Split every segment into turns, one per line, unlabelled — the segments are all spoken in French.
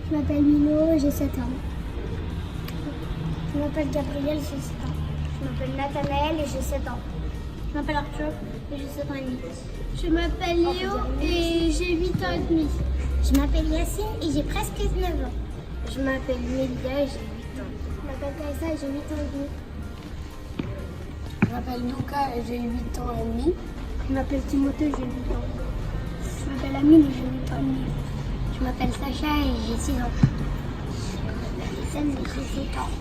Je m'appelle Milo, j'ai 7 ans. Je m'appelle Gabriel, j'ai 7 ans. Je m'appelle Nathanaël et j'ai 7 ans. Je m'appelle Arthur et j'ai 7 ans et demi. Je m'appelle Léo et j'ai 8 ans et demi. Je m'appelle Yacine et j'ai presque 9 ans. Je m'appelle Mélia et j'ai 8 ans. Je m'appelle Kaïsa et j'ai 8 ans et demi.
Je m'appelle Luca et j'ai 8 ans et demi.
Je m'appelle Timothée, j'ai 8 ans. Je m'appelle Amine et j'ai 8 ans et demi. Je m'appelle Sacha et j'ai 6 ans. Je m'appelle Essène et j'ai 7 ans.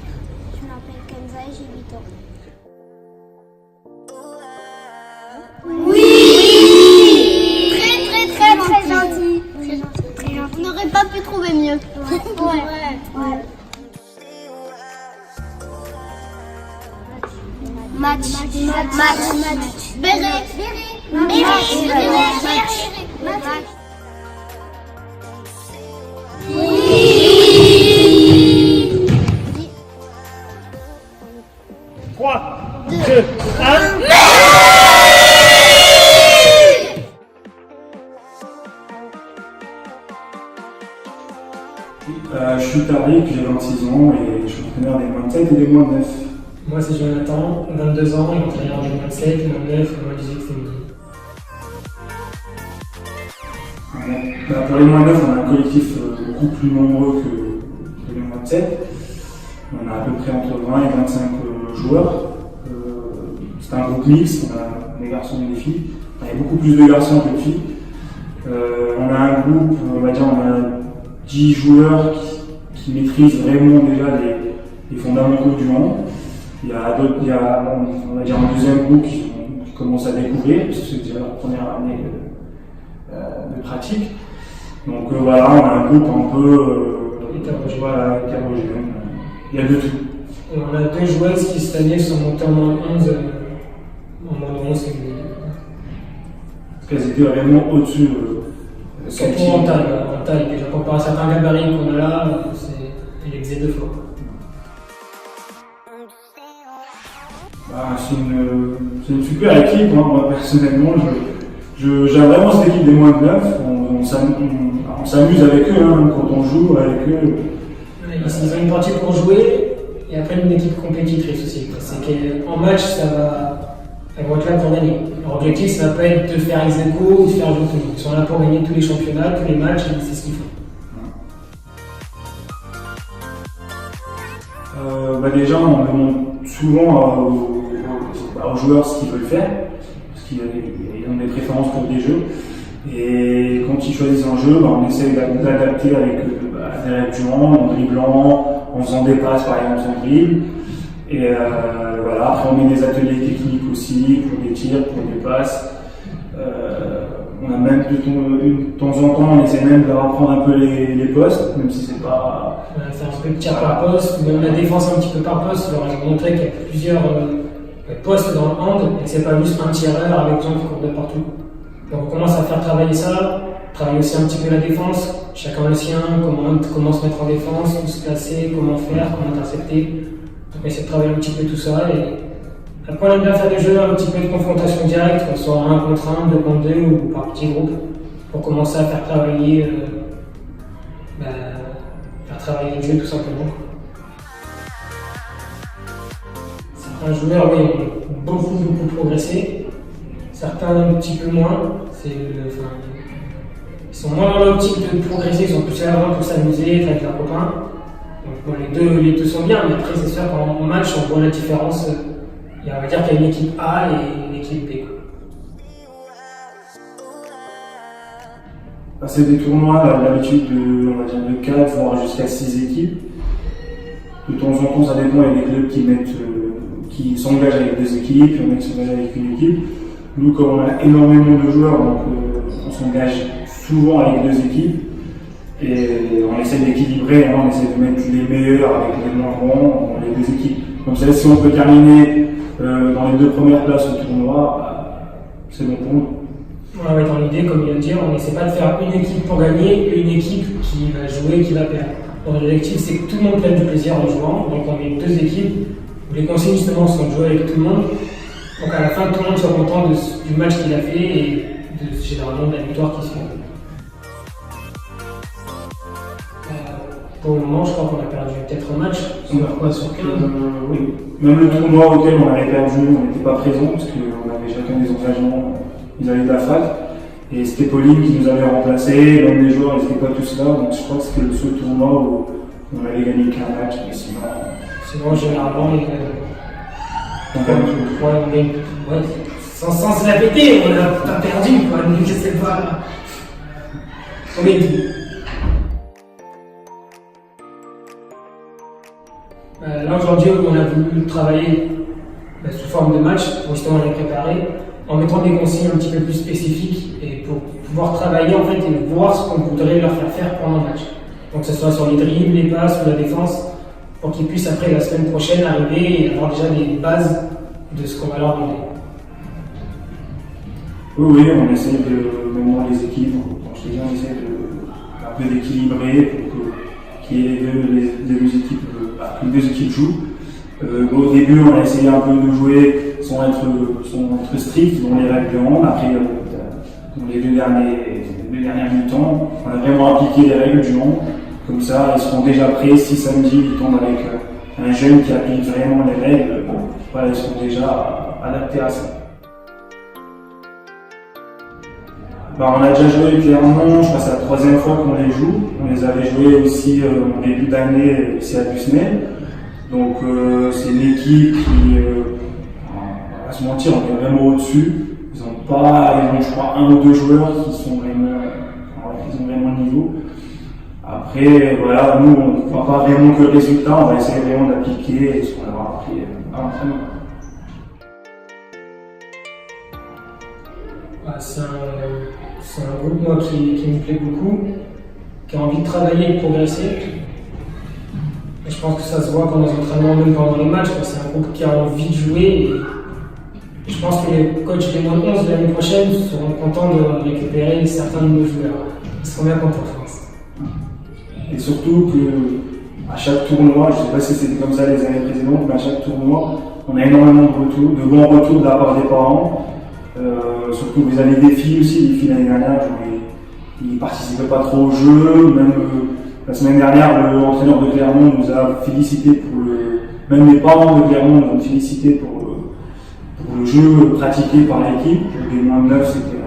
Je m'appelle Kenza et j'ai 8 ans.
Oui! Très gentil.
Très gentil. Très gentil.
On n'aurait pas pu trouver mieux.
Ouais.
Match. Béret. Match.
3, 2, 1.
Je suis Tariq, j'ai 26 ans et je suis entraîneur des moins de 7 et des moins de 9.
Moi c'est Jonathan, 22 ans, et entraîneur du moins de 7, moins de 9 et moins de 18 féminine.
Pour les moins de 9, on a un collectif beaucoup plus nombreux que les moins de 7. On a à peu près entre 20 et 25 joueurs. C'est un groupe mixte, on a des garçons et des filles. Il y a beaucoup plus de garçons que de filles. On a un groupe, on va dire, on a 10 joueurs qui maîtrisent vraiment déjà les fondamentaux du hand. Il y a d'autres, on va dire un deuxième groupe qui commence à découvrir, parce que c'est déjà leur première année de pratique. Donc voilà, on a un groupe un peu hétérogène. Il y a de tout.
Et on a 2 joueuses qui cette année sont montées en moins de 11, féminine.
Parce qu'elles étaient vraiment au-dessus.
Surtout en taille, déjà comparé à certains gabarits qu'on a là, elle existe 2 fois.
C'est une super équipe, hein. Moi personnellement, j'aime vraiment cette équipe des moins de 9. On s'amuse avec eux, hein, quand on joue avec eux.
Ils ont une partie pour jouer et après une équipe compétitrice aussi. C'est qu'en match, elles vont être là pour gagner. Leur objectif, ça va pas être de faire ex aequo ou de faire jouer tout le monde. Ils sont là pour gagner tous les championnats, tous les matchs, et c'est ce qu'ils font.
Déjà, on demande souvent aux joueurs ce qu'ils veulent faire, parce qu'ils ont des préférences pour des jeux. Et quand ils choisissent un jeu, on essaie d'adapter avec des règles du hand, en dribblant, en faisant des passes par exemple sans dribble. Et voilà, après on met des ateliers techniques aussi, pour des tirs, pour des passes. On a même de temps en temps, on essaie même de leur apprendre un peu les postes, même si c'est pas.
C'est un peu de tir par poste, ou même la défense un petit peu par poste. Je leur ai montré qu'il y a plusieurs postes dans le hand et que c'est pas juste un tireur avec des gens qui courent de partout. Donc on commence à faire travailler ça, travailler aussi un petit peu la défense, chacun le sien, comment se mettre en défense, où se placer, comment faire, comment intercepter. Donc on essaie de travailler un petit peu tout ça. Et après on aime bien faire des jeux un petit peu de confrontation directe, que ce soit 1 contre 1, 2 contre 2 ou par petits groupes, pour commencer à faire travailler le jeu tout simplement. Certains joueurs ont beaucoup progressé, certains un petit peu moins. Ils sont moins dans l'optique de progresser, ils sont plus là pour s'amuser, être avec leurs copains. Donc bon, les deux sont bien, mais après c'est sûr qu'en match on voit la différence. On va dire qu'il y a une équipe A et une équipe B.
C'est des tournois d'habitude de 4 voire jusqu'à 6 équipes. De temps en temps, ça dépend, il y a des clubs qui s'engagent avec 2 équipes, il y en a qui s'engagent avec une équipe. Nous, comme on a énormément de joueurs, donc on s'engage souvent avec 2 équipes. Et on essaie d'équilibrer, hein, on essaie de mettre les meilleurs avec les moins bons dans les 2 équipes. Comme ça, si on peut terminer dans les 2 premières places au tournoi, c'est bon pour nous.
Ouais, dans l'idée, comme il vient de dire, on n'essaie pas de faire une équipe pour gagner et une équipe qui va jouer et qui va perdre. Donc l'objectif, c'est que tout le monde prenne du plaisir en jouant. Donc on met 2 équipes où les consignes justement sont de jouer avec tout le monde. Donc à la fin, tout le monde soit content du match qu'il a fait et généralement de la victoire qui se fait. Pour le moment, je crois qu'on a perdu peut-être un match, sur 15.
Oui. Même le tournoi auquel on avait perdu, on n'était pas présent parce qu'on avait chacun des engagements vis-à-vis de la fac. Et c'était Pauline qui nous avait remplacés, même les joueurs n'étaient pas tous là. Donc je crois que c'était le seul tournoi où on avait gagné qu'un match. Mais
sinon, généralement, sans se la péter, on a perdu, quoi. Je sais pas. On est dit. Là aujourd'hui, on a voulu travailler sous forme de match pour justement les préparer, en mettant des consignes un petit peu plus spécifiques et pour pouvoir travailler en fait et voir ce qu'on voudrait leur faire pendant le match. Donc que ce soit sur les dribbles, les passes ou la défense, pour qu'ils puissent après la semaine prochaine arriver et avoir déjà des bases de ce qu'on va leur demander.
Oui, on essaie de, même dans les équipes, on essaie un peu d'équilibrer pour qu'il y ait les deux équipes jouent. Au début, on a essayé un peu de jouer sans être strict dans les règles de hand. Après, dans les deux dernières mi-temps, on a vraiment appliqué les règles du hand. Comme ça, ils seront déjà prêts. Si samedi, ils tombent avec un jeune qui applique vraiment les règles, voilà, ils seront déjà adaptés à ça. On a déjà joué clairement, je crois que c'est la troisième fois qu'on les joue. On les avait joués aussi en début d'année ici à Busnel. Donc c'est une équipe qui, on va se mentir, on est vraiment au-dessus. Ils ont je crois un ou deux joueurs qui sont vraiment, ils ont vraiment le niveau. Après, voilà, nous on ne voit pas vraiment que le résultat, on va essayer vraiment d'appliquer ce qu'on a appris à l'entraînement.
C'est un groupe moi, qui me plaît beaucoup, qui a envie de travailler et de progresser. Et je pense que ça se voit pendant les entraînements, même pendant les matchs. C'est un groupe qui a envie de jouer. Et je pense que les coachs des moins de 11 de l'année prochaine seront contents de récupérer certains de nos joueurs. Ils seront bien contents, je pense.
Et surtout qu'à chaque tournoi, je ne sais pas si c'était comme ça les années précédentes, mais à chaque tournoi, on a énormément de bons retours de la part des parents. Surtout vous avez des filles aussi, les filles l'année dernière, ils ne participaient pas trop au jeu. Même la semaine dernière, l'entraîneur de Clermont nous a félicité même les parents de Clermont nous ont félicité pour le jeu pratiqué par l'équipe. Les moins de 9, c'était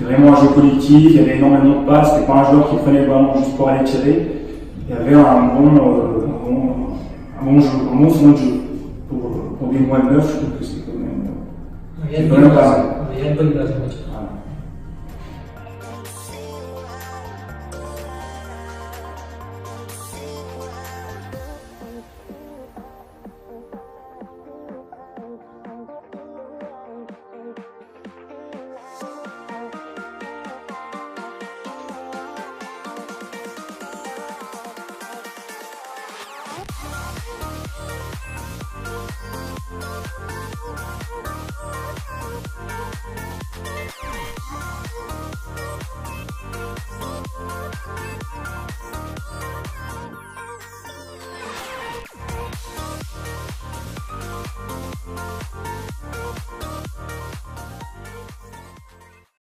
vraiment un jeu collectif, il y avait énormément de passes, c'était pas un joueur qui prenait le ballon juste pour aller tirer. Il y avait un bon fond de jeu. Pour des moins de 9, je trouve que c'est quand même.
Il y a une bonne base. Il y a une bonne base.